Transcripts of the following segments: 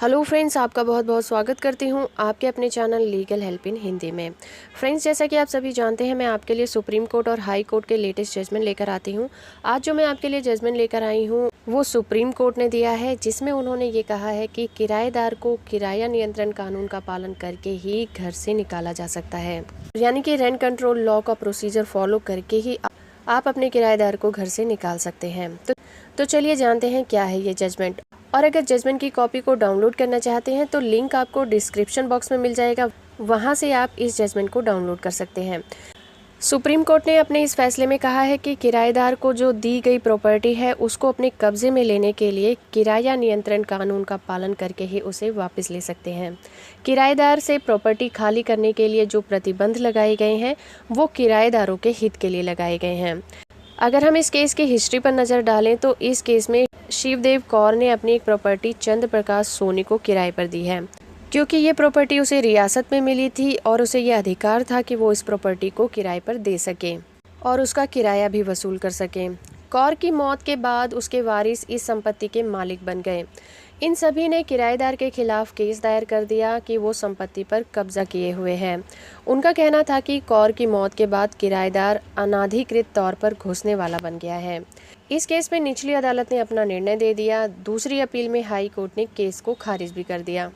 Hello friends, आपका बहुत बहुत स्वागत करती हूँ आपके अपने channel legal help in Hindi में। फ्रेंड्स, जैसा कि आप सभी जानते हैं, मैं आपके लिए सुप्रीम कोर्ट और हाई कोर्ट के लेटेस्ट जजमेंट लेकर आती हूँ। आज जो मैं आपके लिए जजमेंट लेकर आई हूँ वो सुप्रीम कोर्ट ने दिया है, जिसमें उन्होंने ये कहा है कि किराएदार को किराया नियंत्रण कानून का पालन करके ही घर से निकाला जा सकता है। यानी कि रेंट कंट्रोल लॉ का प्रोसीजर फॉलो करके ही आप अपने किराएदार को घर से निकाल सकते हैं। तो चलिए जानते हैं क्या है ये जजमेंट। और अगर जजमेंट की कॉपी को डाउनलोड करना चाहते हैं तो लिंक आपको डिस्क्रिप्शन बॉक्स में मिल जाएगा, वहां से आप इस जजमेंट को डाउनलोड कर सकते हैं। सुप्रीम कोर्ट ने अपने इस फैसले में कहा है कि किराएदार को जो दी गई प्रॉपर्टी है उसको अपने कब्जे में लेने के लिए किराया नियंत्रण कानून का पालन करके ही उसे वापस ले सकते हैं। किराएदार से प्रॉपर्टी खाली करने के लिए जो प्रतिबंध लगाए गए हैं वो किराएदारों के हित के लिए लगाए गए हैं। अगर हम इस केस की हिस्ट्री पर नज़र डालें तो इस केस में शिवदेव कौर ने अपनी एक प्रॉपर्टी चंद्र प्रकाश सोनी को किराए पर दी है, क्योंकि ये प्रॉपर्टी उसे रियासत में मिली थी और उसे ये अधिकार था कि वो इस प्रॉपर्टी को किराए पर दे सके और उसका किराया भी वसूल कर सके। कौर की मौत के बाद उसके वारिस इस संपत्ति के मालिक बन गए। इन सभी ने किराएदार के खिलाफ केस दायर कर दिया कि वो संपत्ति पर कब्जा किए हुए हैं। उनका कहना था कि कौर की मौत के बाद किराएदार अनाधिकृत तौर पर घुसने वाला बन गया है। इस केस में निचली अदालत ने अपना निर्णय दे दिया। दूसरी अपील में हाई कोर्ट ने केस को खारिज भी कर दिया।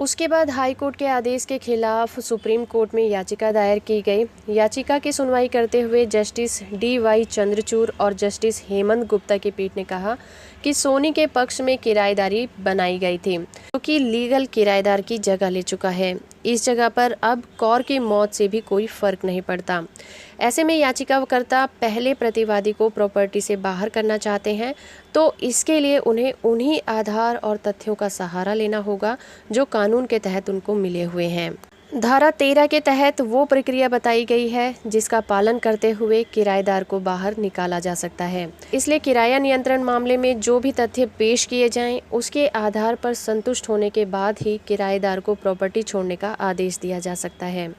उसके बाद हाई कोर्ट के आदेश के खिलाफ सुप्रीम कोर्ट में याचिका दायर की गई। याचिका की सुनवाई करते हुए जस्टिस DY चंद्रचूड़ और जस्टिस हेमंत गुप्ता की पीठ ने कहा कि सोनी के पक्ष में किराएदारी बनाई गई थी, क्योंकि लीगल किराएदार की जगह ले चुका है। इस जगह पर अब कौर की मौत से भी कोई फर्क नहीं पड़ता। ऐसे में याचिकाकर्ता पहले प्रतिवादी को प्रॉपर्टी से बाहर करना चाहते हैं, तो इसके लिए उन्हें उन्हीं आधार और तथ्यों का सहारा लेना होगा जो कानून के तहत उनको मिले हुए हैं। धारा 13 के तहत वो प्रक्रिया बताई गई है जिसका पालन करते हुए किराएदार को बाहर निकाला जा सकता है। इसलिए किराया नियंत्रण मामले में जो भी तथ्य पेश किए जाएं, उसके आधार पर संतुष्ट होने के बाद ही किराएदार को प्रॉपर्टी छोड़ने का आदेश दिया जा सकता है।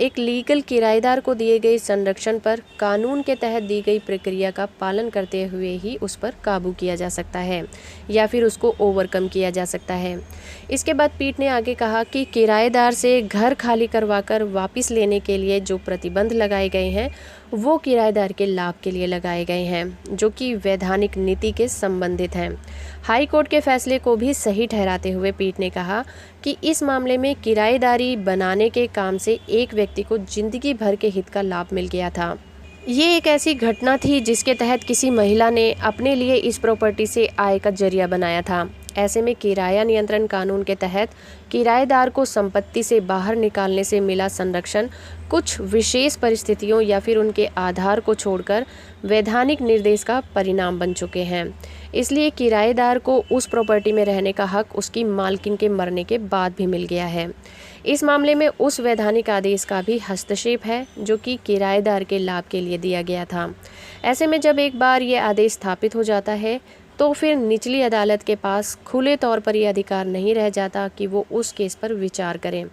एक लीगल किराएदार को दिए गए संरक्षण पर कानून के तहत दी गई प्रक्रिया का पालन करते हुए ही उस पर काबू किया जा सकता है या फिर उसको ओवरकम किया जा सकता है। इसके बाद पीठ ने आगे कहा कि किराएदार से घर खाली करवाकर वापस लेने के लिए जो प्रतिबंध लगाए गए हैं वो किराएदार के लाभ के लिए लगाए गए हैं, जो कि वैधानिक नीति के संबंधित हैं। हाई कोर्ट के फैसले को भी सही ठहराते हुए पीठ ने कहा कि इस मामले में किराएदारी बनाने के काम से एक व्यक्ति को जिंदगी भर के हित का लाभ मिल गया था। ये एक ऐसी घटना थी जिसके तहत किसी महिला ने अपने लिए इस प्रॉपर्टी से आय का जरिया बनाया था। ऐसे में किराया नियंत्रण कानून के तहत किराएदार को संपत्ति से बाहर निकालने से मिला संरक्षण कुछ विशेष परिस्थितियों या फिर उनके आधार को छोड़कर वैधानिक निर्देश का परिणाम बन चुके हैं। इसलिए किराएदार को उस प्रॉपर्टी में रहने का हक उसकी मालकिन के मरने के बाद भी मिल गया है। इस मामले में उस वैधानिक आदेश का भी हस्तक्षेप है जो कि किराएदार के लाभ के लिए दिया गया था। ऐसे में जब एक बार ये आदेश स्थापित हो जाता है तो फिर निचली अदालत के पास खुले तौर पर यह अधिकार नहीं रह जाता कि वो उस केस पर विचार करें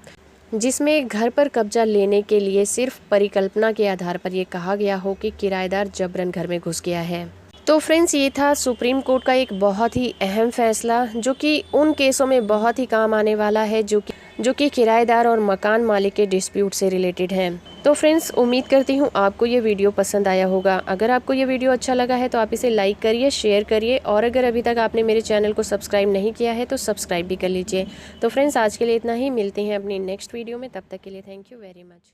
जिसमें घर पर कब्जा लेने के लिए सिर्फ परिकल्पना के आधार पर यह कहा गया हो कि किराएदार जबरन घर में घुस गया है। तो फ्रेंड्स, ये था सुप्रीम कोर्ट का एक बहुत ही अहम फैसला जो कि उन केसों में बहुत ही काम आने वाला है जो कि किराएदार और मकान मालिक के डिस्प्यूट से रिलेटेड हैं। तो फ्रेंड्स, उम्मीद करती हूँ आपको ये वीडियो पसंद आया होगा। अगर आपको ये वीडियो अच्छा लगा है तो आप इसे लाइक करिए, शेयर करिए और अगर अभी तक आपने मेरे चैनल को सब्सक्राइब नहीं किया है तो सब्सक्राइब भी कर लीजिए। तो फ्रेंड्स, आज के लिए इतना ही। मिलते हैं अपनी नेक्स्ट वीडियो में। तब तक के लिए थैंक यू वेरी मच।